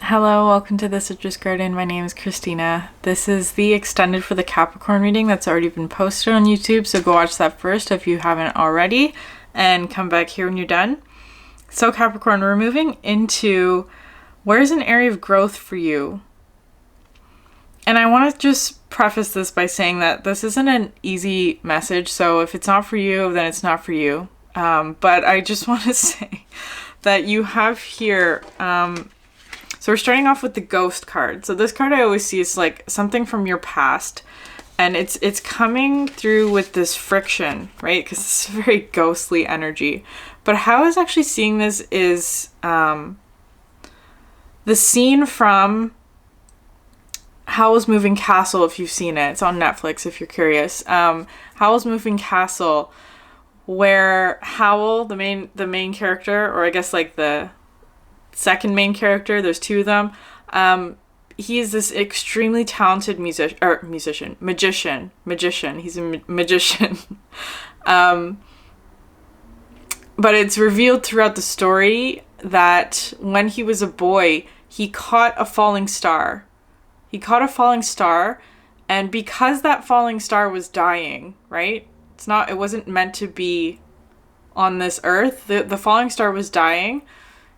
Hello, welcome to the Citrus Garden. My name is Christina. This is the extended for the Capricorn reading that's already been posted on YouTube, so go watch that first if you haven't already, and come back here when you're done. So Capricorn, we're moving into where's an area of growth for you? And I want to just preface this by saying that this isn't an easy message, so if it's not for you, then it's not for you. But I just want to say that you have here... So we're starting off with the Ghost card. So this card I always see is like something from your past, and it's coming through with this friction, right? Because it's very ghostly energy. But how I was actually seeing this is the scene from Howl's Moving Castle, if you've seen it. It's on Netflix if you're curious. Howl's Moving Castle, where Howl, the main character, or I guess like the second main character, there's two of them, he is this extremely talented magician. He's a magician. But it's revealed throughout the story that when he was a boy, he caught a falling star. And because that falling star was dying, right? It wasn't meant to be on this earth. The falling star was dying.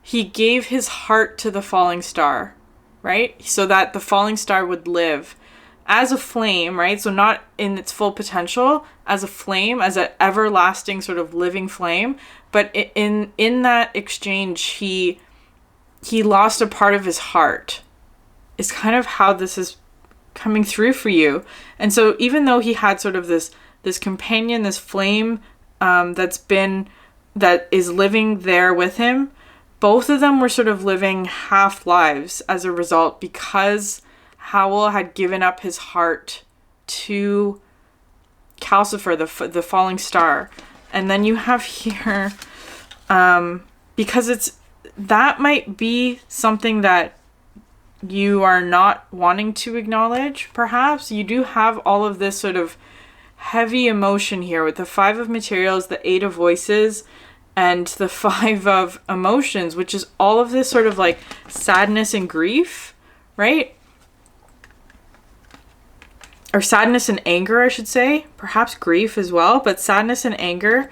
He gave his heart to the falling star, right? So that the falling star would live as a flame, right? So not in its full potential, as a flame, as an everlasting sort of living flame. But in that exchange, he lost a part of his heart. Is kind of how this is coming through for you. And so even though he had sort of this companion, this flame that is living there with him, both of them were sort of living half lives as a result, because Howl had given up his heart to Calcifer, the falling star. And then you have here, because that might be something that you are not wanting to acknowledge, perhaps. You do have all of this sort of heavy emotion here with the 5 of materials, the 8 of voices, and the 5 of emotions, which is all of this sort of like sadness and grief, right? Or sadness and anger, I should say. Perhaps grief as well, but sadness and anger.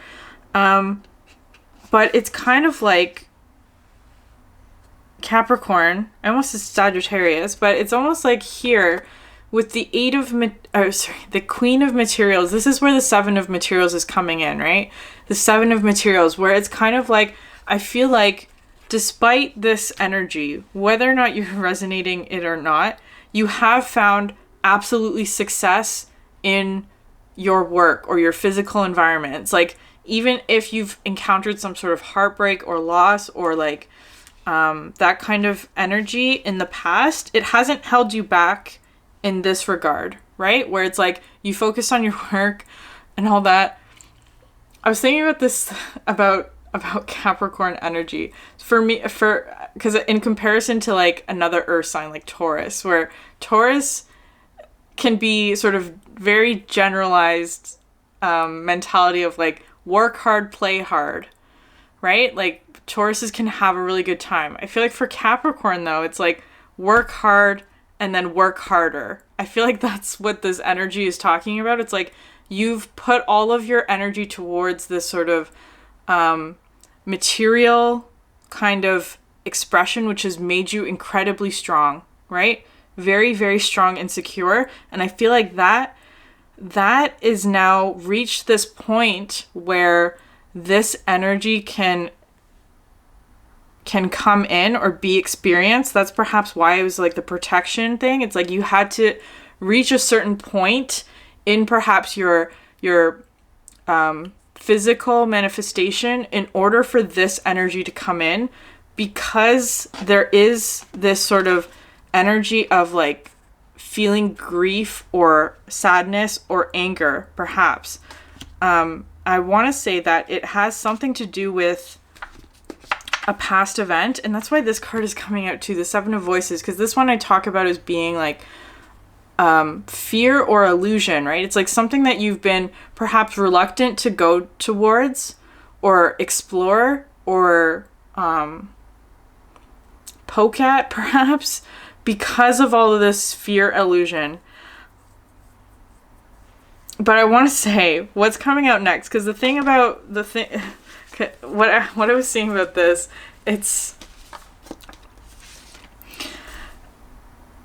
But it's kind of like Capricorn. I almost said Sagittarius, but it's almost like here with the the Queen of Materials. This is where the 7 of Materials is coming in, right? The 7 of Materials, where it's kind of like, I feel like despite this energy, whether or not you're resonating it or not, you have found absolutely success in your work or your physical environment. It's like, even if you've encountered some sort of heartbreak or loss or like that kind of energy in the past, it hasn't held you back in this regard, right? Where it's like you focus on your work and all that. I was thinking about this about Capricorn energy because in comparison to like another earth sign like Taurus, where Taurus can be sort of very generalized mentality of like work hard, play hard, right? Like Tauruses can have a really good time. I feel like for Capricorn though, it's like work hard and then work harder. I feel like that's what this energy is talking about. It's like you've put all of your energy towards this sort of material kind of expression, which has made you incredibly strong, right? Very, very strong and secure. And I feel like that is now reached this point where this energy can come in or be experienced. That's perhaps why it was like the protection thing. It's like you had to reach a certain point in perhaps your physical manifestation in order for this energy to come in, because there is this sort of energy of like feeling grief or sadness or anger, perhaps. I want to say that it has something to do with a past event, and that's why this card is coming out too, the 7 of Voices, because this one I talk about as being like fear or illusion, right? It's like something that you've been perhaps reluctant to go towards or explore or poke at, perhaps, because of all of this fear illusion. But I want to say what's coming out next, because the thing about what I was seeing about this, it's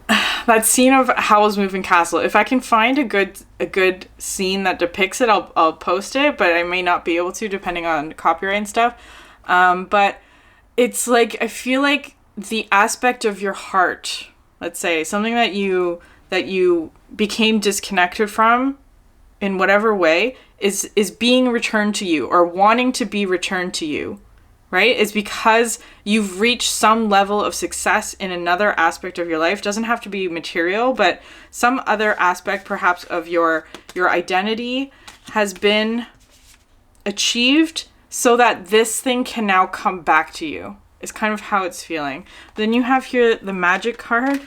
that scene of Howl's Moving Castle. If I can find a good scene that depicts it, I'll post it, but I may not be able to depending on copyright and stuff. But it's like, I feel like the aspect of your heart, let's say, something that you became disconnected from in whatever way, is being returned to you, or wanting to be returned to you, right? It's because you've reached some level of success in another aspect of your life. It doesn't have to be material, but some other aspect perhaps of your identity has been achieved, so that this thing can now come back to you. Is kind of how it's feeling. Then you have here the magic card.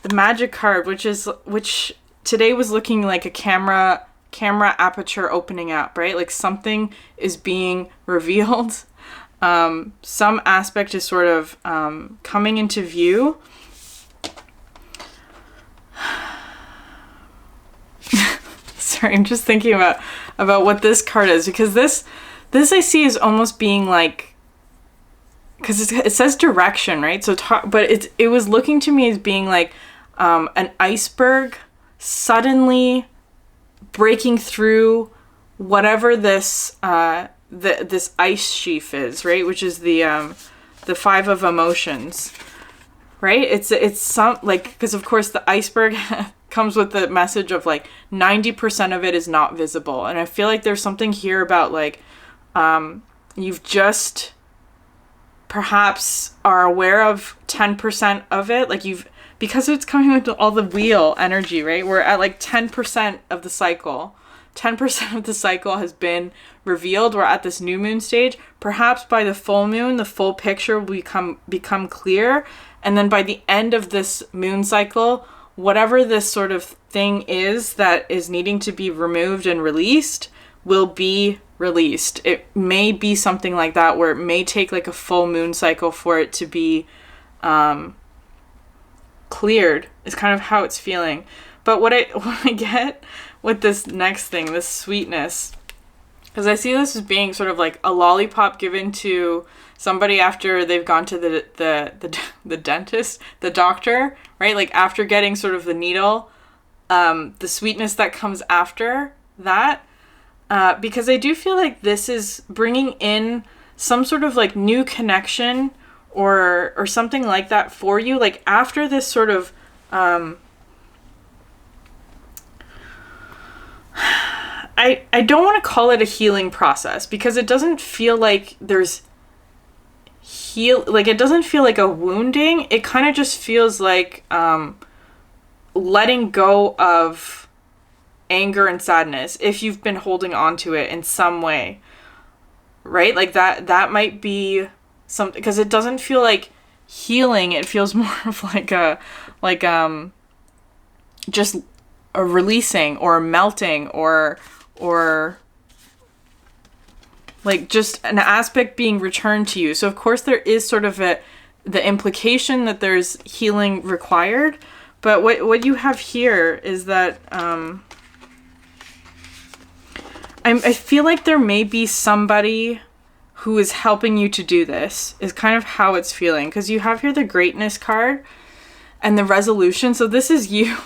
The magic card, which today was looking like a camera aperture opening up, right? Like something is being revealed. Some aspect is sort of coming into view. Sorry, I'm just thinking about what this card is, because this I see is almost being like, because it says direction, right? So, but it was looking to me as being like an iceberg suddenly breaking through whatever this this ice sheaf is, right? Which is the five of emotions, right? It's some, like, because of course the iceberg comes with the message of like 90% of it is not visible, and I feel like there's something here about like you've just perhaps are aware of 10% of it, like because it's coming with all the wheel energy, right? We're at like 10% of the cycle. 10% of the cycle has been revealed. We're at this new moon stage. Perhaps by the full moon, the full picture will become clear. And then by the end of this moon cycle, whatever this sort of thing is that is needing to be removed and released will be released. It may be something like that, where it may take like a full moon cycle for it to be cleared, is kind of how it's feeling. But what I get with this next thing, this sweetness, because I see this as being sort of like a lollipop given to somebody after they've gone to the dentist, the doctor, right? Like after getting sort of the needle, the sweetness that comes after that, because I do feel like this is bringing in some sort of like new connection or something like that for you. Like after this sort of I don't want to call it a healing process, because it doesn't feel like there's it doesn't feel like a wounding. It kind of just feels like letting go of anger and sadness if you've been holding on to it in some way, right? Like that might be something, because it doesn't feel like healing. It feels more of like just a releasing or a melting or like just an aspect being returned to you. So of course there is sort of the implication that there's healing required, but what you have here is that I feel like there may be somebody who is helping you to do this, is kind of how it's feeling, because you have here the greatness card and the resolution. So this is you.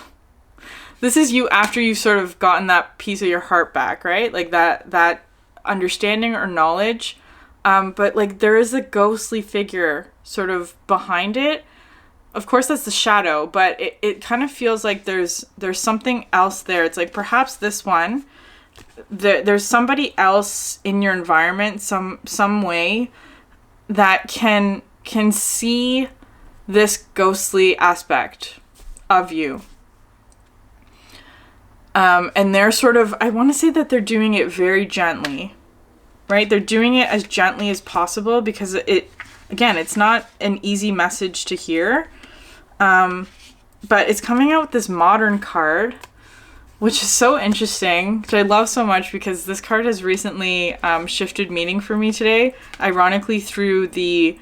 This is you after you've sort of gotten that piece of your heart back, right? Like that understanding or knowledge. But like there is a ghostly figure sort of behind it. Of course that's the shadow, but it kind of feels like there's something else there. It's like perhaps this one, there's somebody else in your environment, some way that can see this ghostly aspect of you. And they're sort of, I want to say that they're doing it very gently, right? They're doing it as gently as possible, because it's not an easy message to hear. But it's coming out with this modern card, which is so interesting, which I love so much, because this card has recently shifted meaning for me today, ironically through the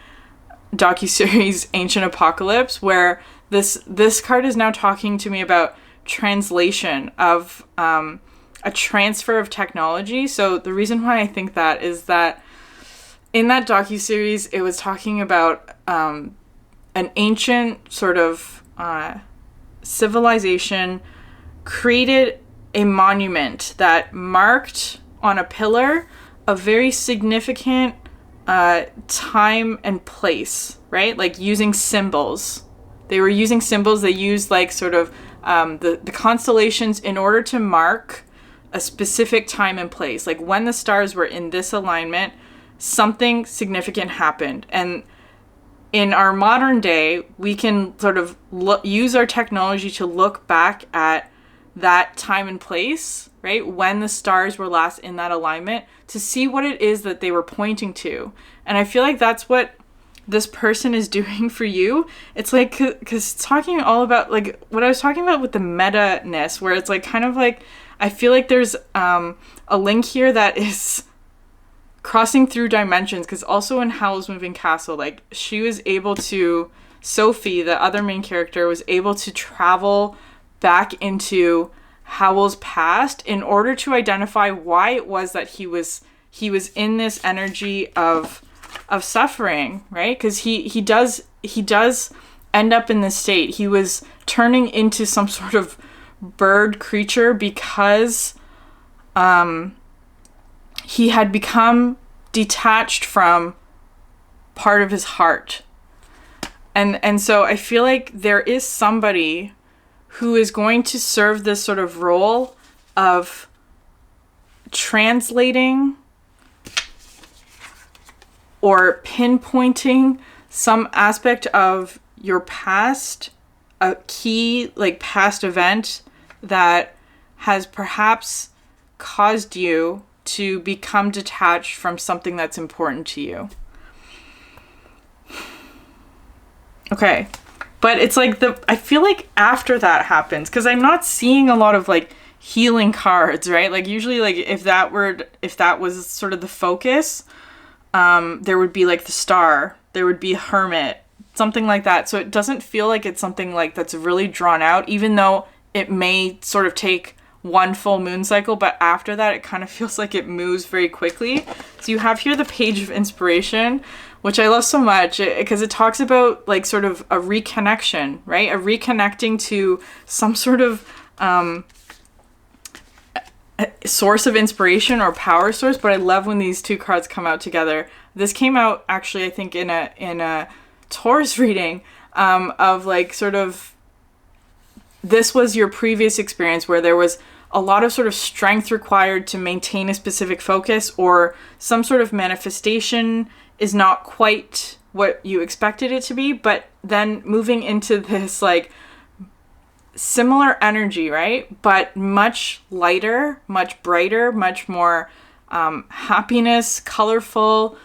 docuseries Ancient Apocalypse, where this card is now talking to me about translation of a transfer of technology. So the reason why I think that is that in that docuseries, it was talking about an ancient sort of civilization created a monument that marked on a pillar a very significant time and place, right? Like using symbols. They were using symbols. They used like sort of the constellations in order to mark a specific time and place. Like when the stars were in this alignment, something significant happened. And in our modern day, we can sort of use our technology to look back at that time and place, right? When the stars were last in that alignment, to see what it is that they were pointing to. And I feel like that's what this person is doing for you. It's like, because it's talking all about like what I was talking about with the meta-ness, where it's like kind of like, I feel like there's a link here that is crossing through dimensions, because also in Howl's Moving Castle, like she was able to, Sophie, the other main character, was able to travel back into Howl's past in order to identify why it was that he was in this energy of suffering, right? Because he does end up in this state. He was turning into some sort of bird creature because he had become detached from part of his heart. And so I feel like there is somebody who is going to serve this sort of role of translating or pinpointing some aspect of your past, a key like past event that has perhaps caused you to become detached from something that's important to you. Okay. But it's like I feel like after that happens, because I'm not seeing a lot of like healing cards, right? Like usually like if that was sort of the focus, there would be like the star, there would be a hermit, something like that. So it doesn't feel like it's something like that's really drawn out, even though it may sort of take one full moon cycle, but after that it kind of feels like it moves very quickly. So you have here the Page of Inspiration, which I love so much because it talks about like sort of a reconnection, right? A reconnecting to some sort of source of inspiration or power source. But I love when these two cards come out together. This came out actually, I think, in a Taurus reading of like sort of, this was your previous experience where there was a lot of sort of strength required to maintain a specific focus, or some sort of manifestation is not quite what you expected it to be, but then moving into this like similar energy, right? But much lighter, much brighter, much more happiness, colorful,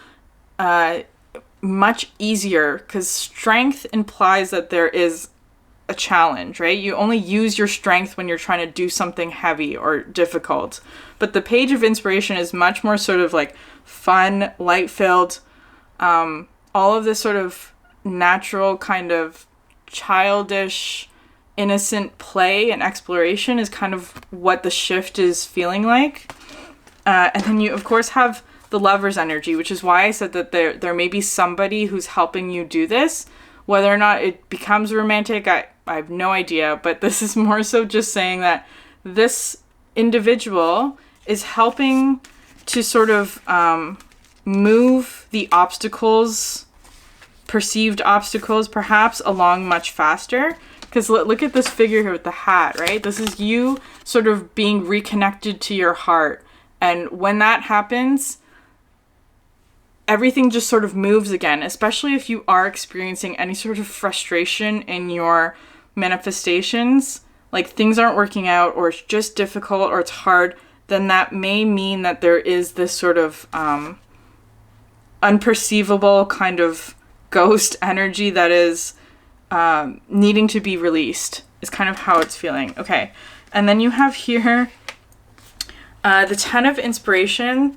much easier, because strength implies that there is a challenge, right? You only use your strength when you're trying to do something heavy or difficult. But the Page of Inspiration is much more sort of like fun, light-filled, all of this sort of natural kind of childish, innocent play and exploration is kind of what the shift is feeling like. And then you, of course, have the Lover's energy, which is why I said that there may be somebody who's helping you do this. Whether or not it becomes romantic, I have no idea. But this is more so just saying that this individual is helping to sort of move the obstacles, perceived obstacles perhaps, along much faster. Because look at this figure here with the hat, right? This is you sort of being reconnected to your heart. And when that happens, everything just sort of moves again, especially if you are experiencing any sort of frustration in your manifestations, like things aren't working out, or it's just difficult, or it's hard, then that may mean that there is this sort of unperceivable kind of ghost energy that is needing to be released, is kind of how it's feeling. Okay, and then you have here the 10 of Inspiration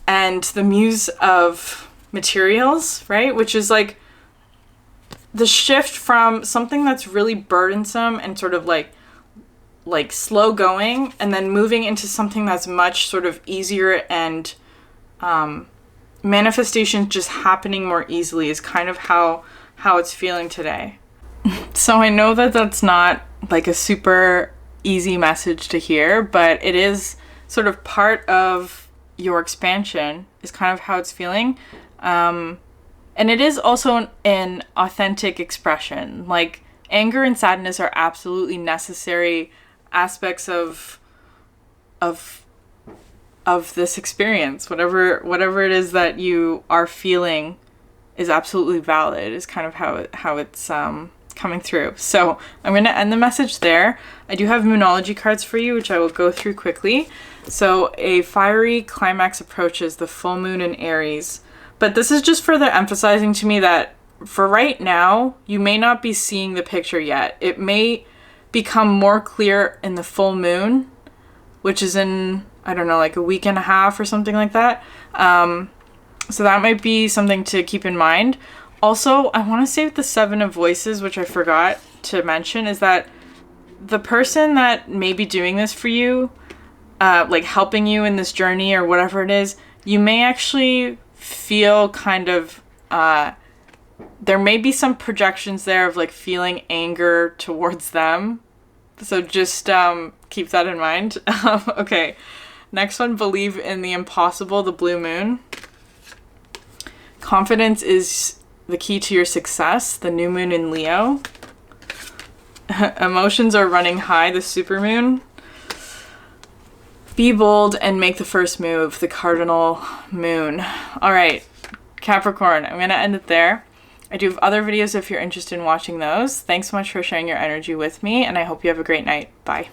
and the Muse of Materials, right? Which is like the shift from something that's really burdensome and sort of like slow going, and then moving into something that's much sort of easier, and manifestations just happening more easily is kind of how it's feeling today. So I know that that's not like a super easy message to hear, but it is sort of part of your expansion is kind of how it's feeling. And it is also an authentic expression. Like, anger and sadness are absolutely necessary aspects of this experience. Whatever it is that you are feeling is absolutely valid, is kind of how it's coming through. So I'm going to end the message there. I do have Moonology cards for you, which I will go through quickly. So a fiery climax approaches, the full moon in Aries. But this is just further emphasizing to me that for right now, you may not be seeing the picture yet. It may become more clear in the full moon, which is in, I don't know, like a week and a half or something like that. So that might be something to keep in mind. Also, I want to say with the Seven of Voices, which I forgot to mention, is that the person that may be doing this for you, like helping you in this journey or whatever it is, you may actually feel kind of, there may be some projections there of like feeling anger towards them. So just keep that in mind. Okay, next one, believe in the impossible, the blue moon. Confidence is the key to your success, the new moon in Leo. Emotions are running high, the supermoon. Be bold and make the first move, the cardinal moon. All right, Capricorn, I'm going to end it there. I do have other videos if you're interested in watching those. Thanks so much for sharing your energy with me, and I hope you have a great night. Bye.